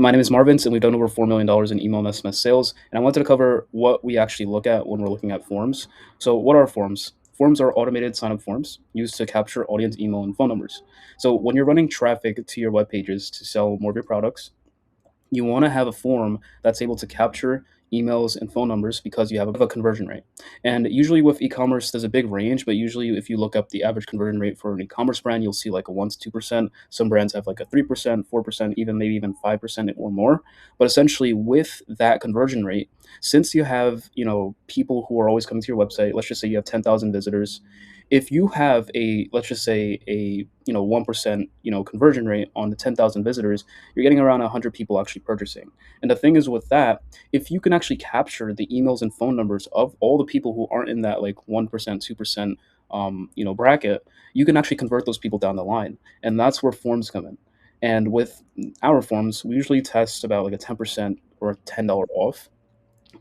My name is Marvens, and we've done over $4 million in email and SMS sales. And I wanted to cover what we actually look at when we're looking at forms. So, what are forms? Forms are automated sign up forms used to capture audience email and phone numbers. So, when you're running traffic to your web pages to sell more of your products, you want to have a form that's able to capture emails and phone numbers because you have a conversion rate. And usually with e-commerce, there's a big range, but usually if you look up the average conversion rate for an e-commerce brand, you'll see like a 1 to 2%. Some brands have like a 3%, 4%, even maybe even 5% or more. But essentially with that conversion rate, since you have, people who are always coming to your website, let's just say you have 10,000 visitors, if you have a, let's just say a, 1%, conversion rate on the 10,000 visitors, you're getting around 100 people actually purchasing. And the thing is with that, if you can actually capture the emails and phone numbers of all the people who aren't in that like 1%, 2%, bracket, you can actually convert those people down the line. And that's where forms come in. And with our forms, we usually test about like a 10% or $10 off.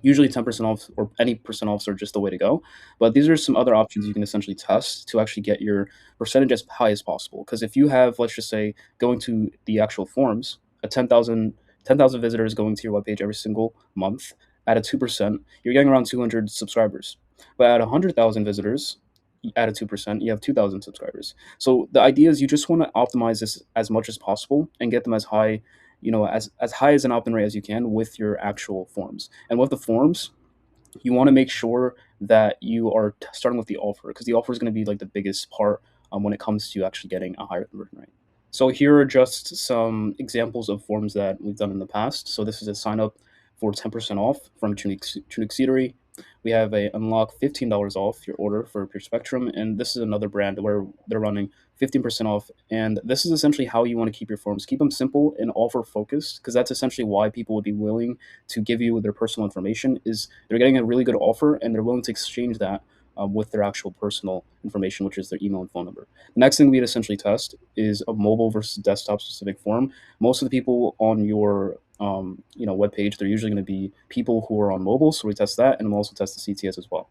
Usually 10% off or any percent offs are just the way to go. But these are some other options you can essentially test to actually get your percentage as high as possible. Because if you have, let's just say, going to the actual forms, a 10,000 visitors going to your webpage every single month at a 2%, you're getting around 200 subscribers. But at 100,000 visitors, at a 2%, you have 2,000 subscribers. So the idea is you just want to optimize this as much as possible and get them as high, as high as an opt-in rate as you can with your actual forms. And with the forms, you want to make sure that you are starting with the offer because the offer is going to be like the biggest part when it comes to actually getting a higher conversion rate. So here are just some examples of forms that we've done in the past. So this is a sign up for 10% off from Tunic Eatery. We have a unlock $15 off your order for Pure Spectrum, and this is another brand where they're running 15% off. And this is essentially how you want to keep your forms. Keep them simple and offer focused because that's essentially why people would be willing to give you their personal information is they're getting a really good offer and they're willing to exchange that with their actual personal information, which is their email and phone number. The next thing we'd essentially test is a mobile versus desktop specific form. Most of the people on your web page, they're usually going to be people who are on mobile, so we test that, and we'll also test the CTS as well.